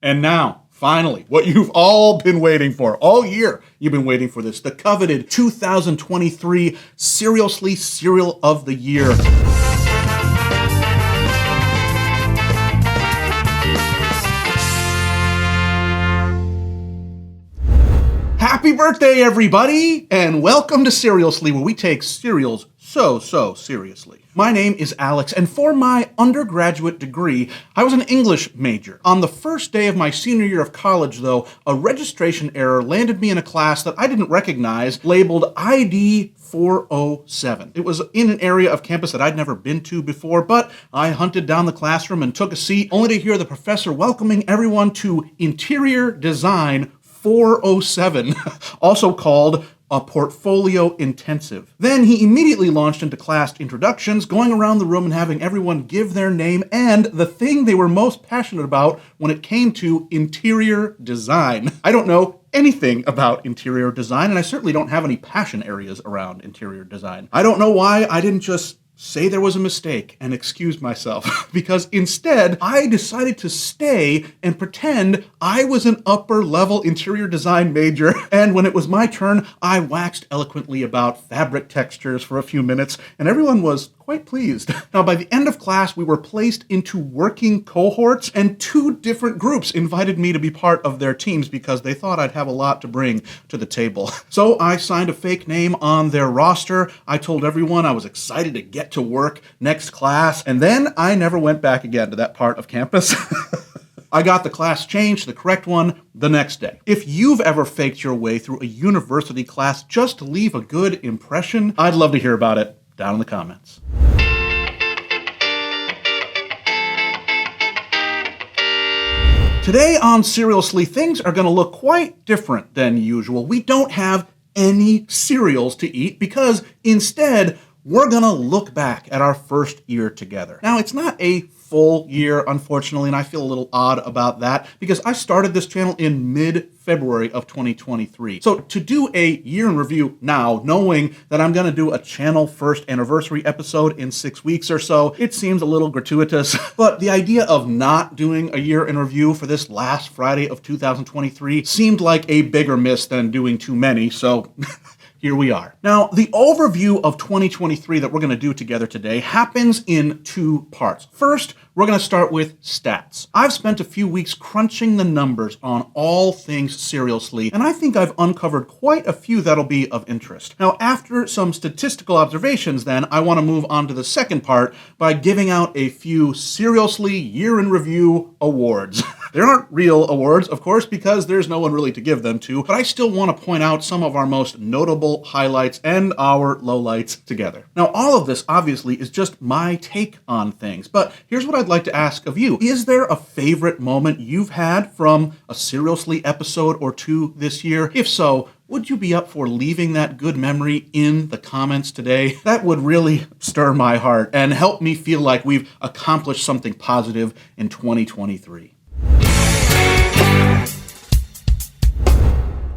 And now, finally, what you've all been waiting for, all year you've been waiting for this, the coveted 2023 Cerealsly Cereal of the Year. Happy birthday, everybody, and welcome to Cerealsly, where we take cereals so seriously. My name is Alex, and for my undergraduate degree, I was an English major. On the first day of my senior year of college, though, a registration error landed me in a class that I didn't recognize, labeled ID 407. It was in an area of campus that I'd never been to before, but I hunted down the classroom and took a seat, only to hear the professor welcoming everyone to Interior Design 407, also called a portfolio intensive. Then he immediately launched into class introductions, going around the room and having everyone give their name and the thing they were most passionate about when it came to interior design. I don't know anything about interior design, and I certainly don't have any passion areas around interior design. I don't know why I didn't just say there was a mistake and excuse myself, because instead I decided to stay and pretend I was an upper level interior design major, and when it was my turn, I waxed eloquently about fabric textures for a few minutes, and everyone was quite pleased. Now, by the end of class, we were placed into working cohorts, and two different groups invited me to be part of their teams because they thought I'd have a lot to bring to the table. So I signed a fake name on their roster. I told everyone I was excited to get to work next class, and then I never went back again to that part of campus. I got the class changed to the correct one the next day. If you've ever faked your way through a university class just to leave a good impression, I'd love to hear about it down in the comments. Today on Cerealsly, things are going to look quite different than usual. We don't have any cereals to eat because instead, we're going to look back at our first year together. Now, it's not a full year, unfortunately, and I feel a little odd about that because I started this channel in mid-February of 2023. So to do a year in review now, knowing that I'm going to do a channel first anniversary episode in 6 weeks or so, it seems a little gratuitous. But the idea of not doing a year in review for this last Friday of 2023 seemed like a bigger miss than doing too many, so here we are. Now, the overview of 2023 that we're going to do together today happens in two parts. First, we're going to start with stats. I've spent a few weeks crunching the numbers on all things Cerealsly, and I think I've uncovered quite a few that'll be of interest. Now, after some statistical observations, then, I want to move on to the second part by giving out a few Cerealsly Year in Review awards. There aren't real awards, of course, because there's no one really to give them to, but I still want to point out some of our most notable highlights and our lowlights together. Now, all of this, obviously, is just my take on things, but here's what I'd like to ask of you. Is there a favorite moment you've had from a Cerealsly episode or two this year? If so, would you be up for leaving that good memory in the comments today? That would really stir my heart and help me feel like we've accomplished something positive in 2023.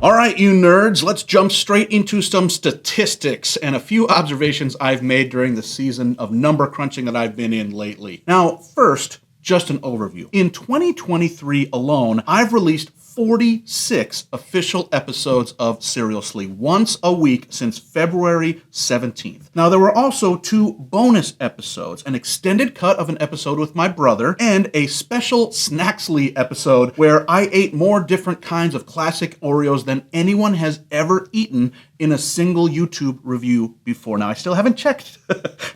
All right, you nerds, let's jump straight into some statistics and a few observations I've made during the season of number crunching that I've been in lately. Now, first, just an overview. In 2023 alone, I've released 46 official episodes of Cerealsly, once a week since February 17th. Now, there were also two bonus episodes, an extended cut of an episode with my brother, and a special Snacksly episode where I ate more different kinds of classic Oreos than anyone has ever eaten in a single YouTube review before. Now, I still haven't checked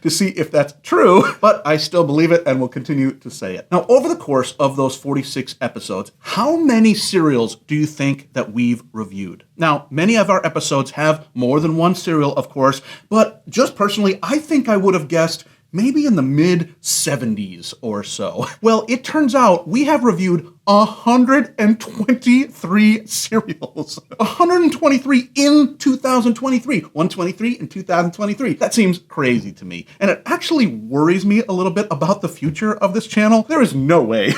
to see if that's true, but I still believe it and will continue to say it. Now, over the course of those 46 episodes, how many cereals do you think that we've reviewed? Now, many of our episodes have more than one cereal, of course, but just personally, I think I would have guessed maybe in the mid-70s or so. Well, it turns out we have reviewed 123 cereals. 123 in 2023. 123 in 2023. That seems crazy to me. And it actually worries me a little bit about the future of this channel. There is no way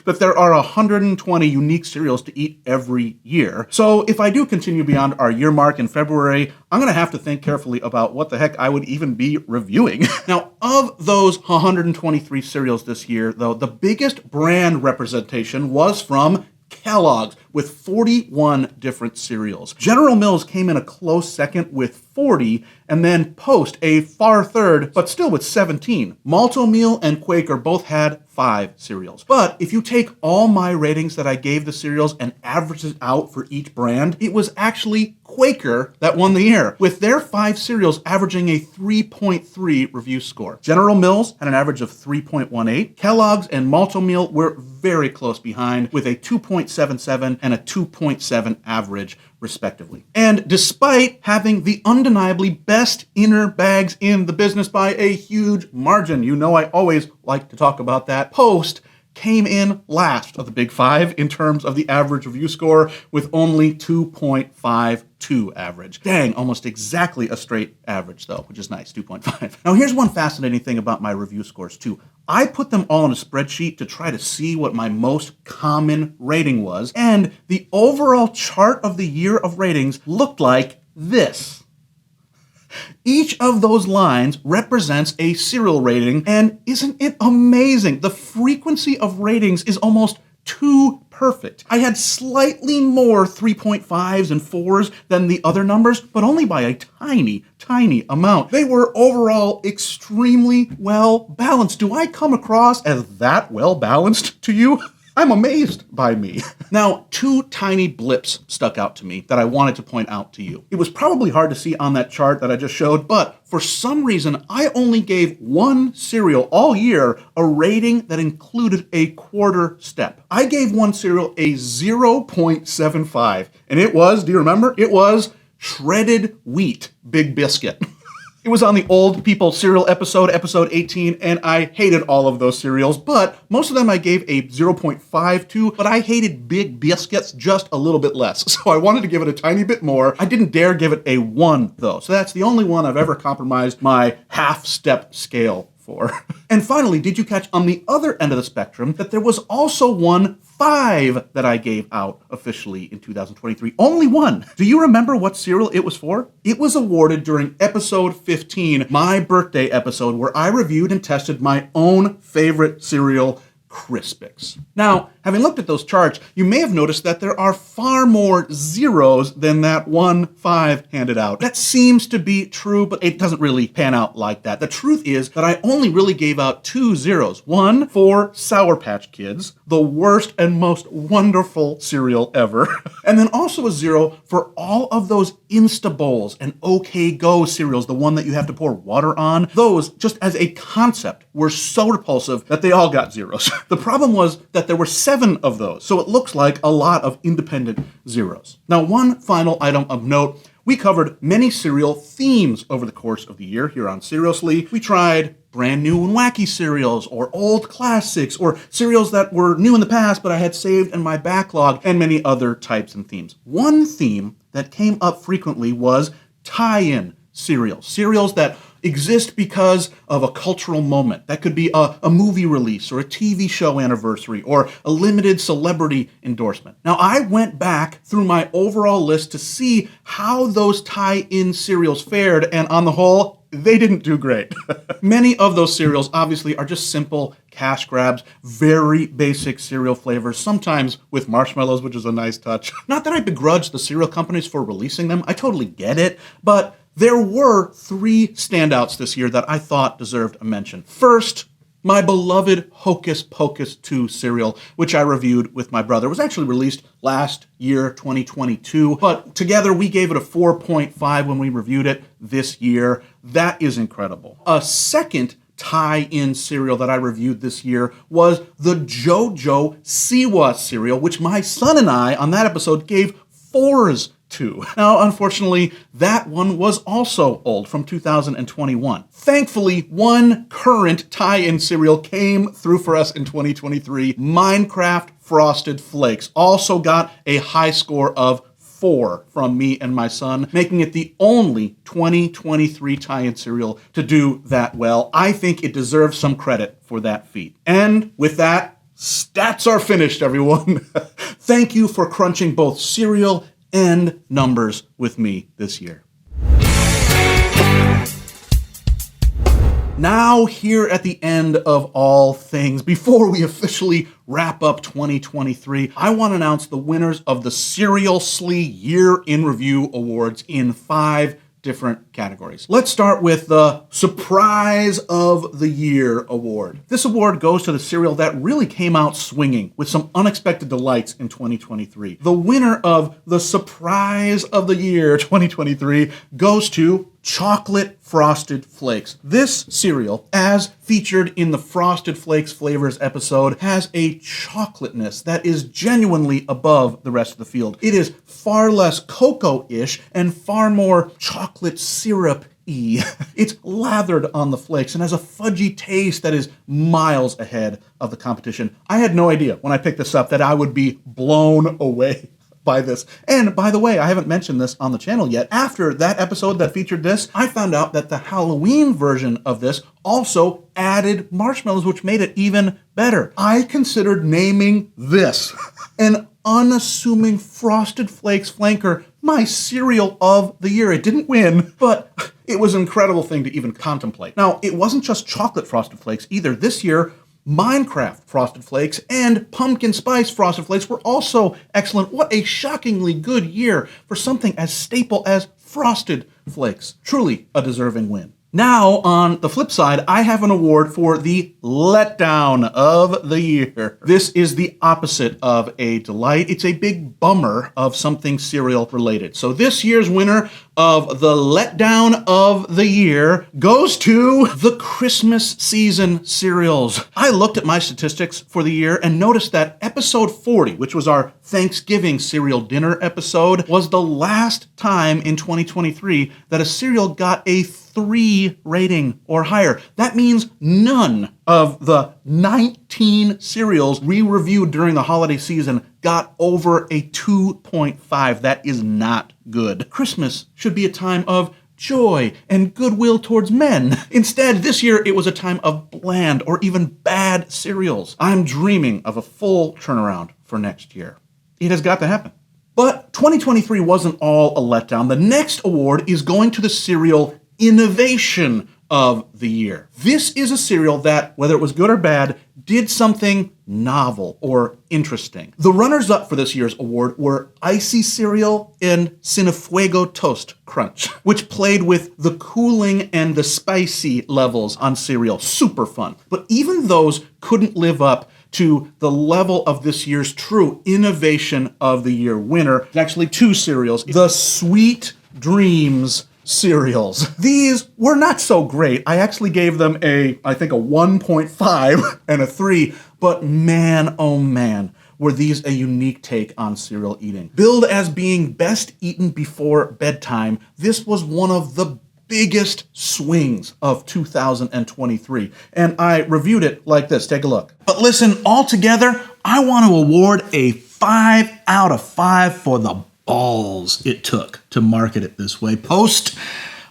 that there are 120 unique cereals to eat every year. So if I do continue beyond our year mark in February, I'm going to have to think carefully about what the heck I would even be reviewing. Now, of those 123 cereals this year, though, the biggest brand representation was from Kellogg's with 41 different cereals. General Mills came in a close second with 40, and then Post a far third, but still with 17. Malt-O-Meal and Quaker both had 5 cereals. But if you take all my ratings that I gave the cereals and average it out for each brand, it was actually Quaker that won the year, with their 5 cereals averaging a 3.3 review score. General Mills had an average of 3.18. Kellogg's and Malt-O-Meal were very close behind with a 2.77 and a 2.7 average, respectively. And despite having the undeniably best inner bags in the business by a huge margin, you know I always like to talk about that, Post came in last of the big 5 in terms of the average review score with only 2.52 average. Dang, almost exactly a straight average though, which is nice, 2.5. Now here's one fascinating thing about my review scores too. I put them all in a spreadsheet to try to see what my most common rating was, and the overall chart of the year of ratings looked like this. Each of those lines represents a cereal rating, and isn't it amazing? The frequency of ratings is almost too perfect. I had slightly more 3.5s and 4s than the other numbers, but only by a tiny amount. They were overall extremely well balanced. Do I come across as that well balanced to you? I'm amazed by me. Now, 2 tiny blips stuck out to me that I wanted to point out to you. It was probably hard to see on that chart that I just showed, but for some reason, I only gave one cereal all year a rating that included a quarter step. I gave one cereal a 0.75, and it was, do you remember? It was shredded wheat Big Biscuit. It was on the Old People Cereal episode 18, and I hated all of those cereals, but most of them I gave a 0.52, but I hated Big Biscuits just a little bit less, so I wanted to give it a tiny bit more. I didn't dare give it a 1, though, so that's the only one I've ever compromised my half-step scale for. And finally, did you catch on the other end of the spectrum that there was also one 5 that I gave out officially in 2023? Only one. Do you remember what cereal it was for? It was awarded during episode 15, my birthday episode, where I reviewed and tested my own favorite cereal, Crispix. Now, having looked at those charts, you may have noticed that there are far more zeros than that 1 5 handed out. That seems to be true, but it doesn't really pan out like that. The truth is that I only really gave out 2 zeros. One for Sour Patch Kids, the worst and most wonderful cereal ever. And then also a 0 for all of those Insta Bowls and OK Go cereals, the one that you have to pour water on. Those, just as a concept, were so repulsive that they all got zeros. The problem was that there were 7 of those, so it looks like a lot of independent zeros. Now, one final item of note. We covered many cereal themes over the course of the year here on Cerealsly. We tried brand new and wacky cereals, or old classics, or cereals that were new in the past but I had saved in my backlog, and many other types and themes. One theme that came up frequently was tie-in cereals. Cereals that exist because of a cultural moment. That could be a movie release or a TV show anniversary or a limited celebrity endorsement. Now, I went back through my overall list to see how those tie-in cereals fared, and on the whole, they didn't do great. Many of those cereals obviously are just simple cash grabs, very basic cereal flavors, sometimes with marshmallows, which is a nice touch. Not that I begrudge the cereal companies for releasing them, I totally get it, but there were 3 standouts this year that I thought deserved a mention. First, my beloved Hocus Pocus 2 cereal, which I reviewed with my brother. It was actually released last year, 2022, but together we gave it a 4.5 when we reviewed it this year. That is incredible. A second tie-in cereal that I reviewed this year was the JoJo Siwa cereal, which my son and I on that episode gave 4s to. Now, unfortunately, that one was also old, from 2021. Thankfully, one current tie-in cereal came through for us in 2023. Minecraft Frosted Flakes also got a high score of 4 from me and my son, making it the only 2023 tie-in cereal to do that well. I think it deserves some credit for that feat. And with that, stats are finished, everyone. Thank you for crunching both cereal and numbers with me this year. Now, here at the end of all things, before we officially wrap up 2023, I want to announce the winners of the Cerealsly Year in Review Awards in 5 different categories. Let's start with the Surprise of the Year award. This award goes to the cereal that really came out swinging with some unexpected delights in 2023. The winner of the Surprise of the Year 2023 goes to Chocolate Frosted Flakes. This cereal, as featured in the Frosted Flakes Flavors episode, has a chocolateness that is genuinely above the rest of the field. It is far less cocoa-ish and far more chocolate syrup-y. It's lathered on the flakes and has a fudgy taste that is miles ahead of the competition. I had no idea when I picked this up that I would be blown away by this. And by the way, I haven't mentioned this on the channel yet. After that episode that featured this, I found out that the Halloween version of this also added marshmallows, which made it even better. I considered naming this an unassuming Frosted Flakes flanker my cereal of the year. It didn't win, but it was an incredible thing to even contemplate. Now, it wasn't just chocolate Frosted Flakes either. This year, Minecraft Frosted Flakes and Pumpkin Spice Frosted Flakes were also excellent. What a shockingly good year for something as staple as Frosted Flakes. Truly a deserving win. Now, on the flip side, I have an award for the letdown of the year. This is the opposite of a delight. It's a big bummer of something cereal related. So this year's winner of the letdown of the year goes to the Christmas season cereals. I looked at my statistics for the year and noticed that episode 40, which was our Thanksgiving cereal dinner episode, was the last time in 2023 that a cereal got a 3 rating or higher. That means none of the 19 cereals we reviewed during the holiday season got over a 2.5. That is not good. Christmas should be a time of joy and goodwill towards men. Instead, this year it was a time of bland or even bad cereals. I'm dreaming of a full turnaround for next year. It has got to happen. But 2023 wasn't all a letdown. The next award is going to the cereal Innovation of the Year. This is a cereal that, whether it was good or bad, did something novel or interesting. The runners-up for this year's award were Icy Cereal and Cinefuego Toast Crunch, which played with the cooling and the spicy levels on cereal. Super fun. But even those couldn't live up to the level of this year's true Innovation of the Year winner. It's actually 2 cereals. The Sweet Dreams cereals. These were not so great. I actually gave them I think a 1.5 and a 3, but man, oh man, were these a unique take on cereal eating. Billed as being best eaten before bedtime, this was one of the biggest swings of 2023. And I reviewed it like this. Take a look. But listen, altogether, I want to award a 5 out of 5 for the balls it took to market it this way. Post,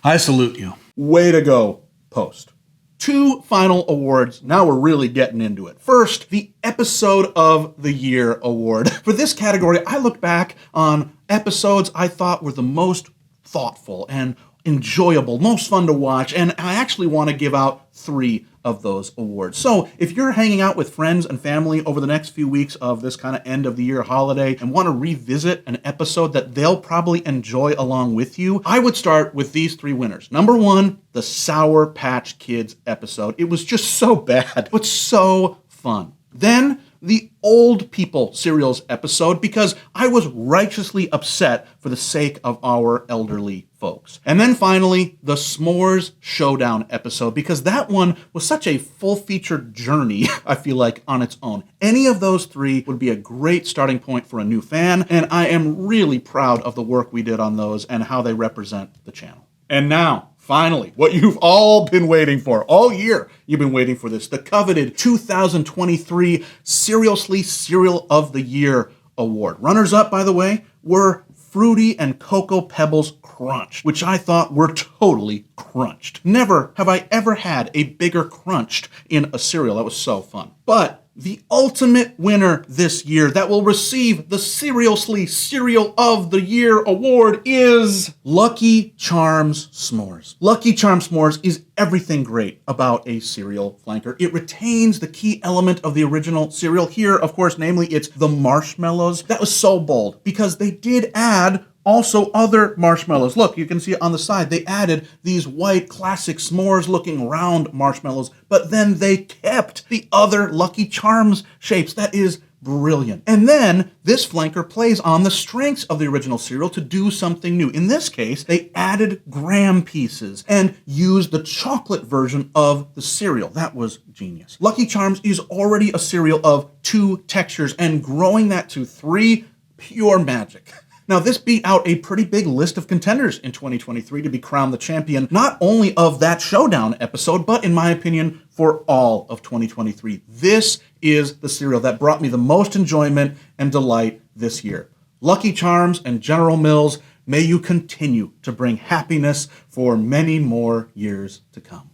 I salute you. Way to go, Post. 2 final awards. Now we're really getting into it. First, the Episode of the Year award. For this category, I looked back on episodes I thought were the most thoughtful and enjoyable, most fun to watch, and I actually want to give out 3 of those awards. So if you're hanging out with friends and family over the next few weeks of this kind of end of the year holiday and want to revisit an episode that they'll probably enjoy along with you, I would start with these 3 winners. Number 1, the Sour Patch Kids episode. It was just so bad, but so fun. Then the Old People Cereals episode, because I was righteously upset for the sake of our elderly folks. And then finally, the S'mores Showdown episode, because that one was such a full-featured journey, I feel like, on its own. Any of those 3 would be a great starting point for a new fan, and I am really proud of the work we did on those and how they represent the channel. And now, finally, what you've all been waiting for. All year, you've been waiting for this. The coveted 2023 Cerealsly Cereal of the Year award. Runners-up, by the way, were Fruity and Cocoa Pebbles Crunch, which I thought were totally crunched. Never have I ever had a bigger crunched in a cereal. That was so fun. But the ultimate winner this year that will receive the Cerealsly Cereal of the Year award is Lucky Charms S'mores. Lucky Charms S'mores is everything great about a cereal flanker. It retains the key element of the original cereal here, of course, namely it's the marshmallows. That was so bold because they did add also other marshmallows. Look, you can see it on the side. They added these white classic s'mores looking round marshmallows, but then they kept the other Lucky Charms shapes. That is brilliant. And then this flanker plays on the strengths of the original cereal to do something new. In this case, they added graham pieces and used the chocolate version of the cereal. That was genius. Lucky Charms is already a cereal of 2 textures, and growing that to 3, pure magic. Now, this beat out a pretty big list of contenders in 2023 to be crowned the champion, not only of that showdown episode, but in my opinion, for all of 2023. This is the cereal that brought me the most enjoyment and delight this year. Lucky Charms and General Mills, may you continue to bring happiness for many more years to come.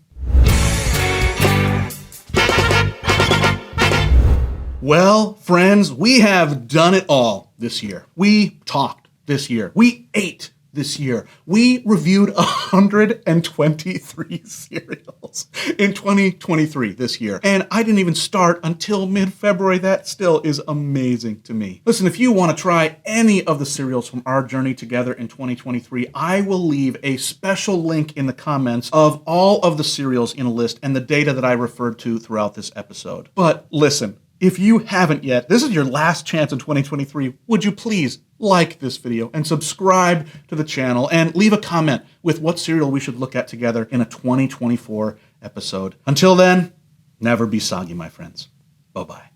Well, friends, we have done it all this year. We talked this year. We ate this year. We reviewed 123 cereals in 2023 this year. And I didn't even start until mid-February. That still is amazing to me. Listen, if you want to try any of the cereals from our journey together in 2023, I will leave a special link in the comments of all of the cereals in a list and the data that I referred to throughout this episode. But listen, if you haven't yet, this is your last chance in 2023. Would you please like this video and subscribe to the channel and leave a comment with what cereal we should look at together in a 2024 episode. Until then, never be soggy, my friends. Bye-bye.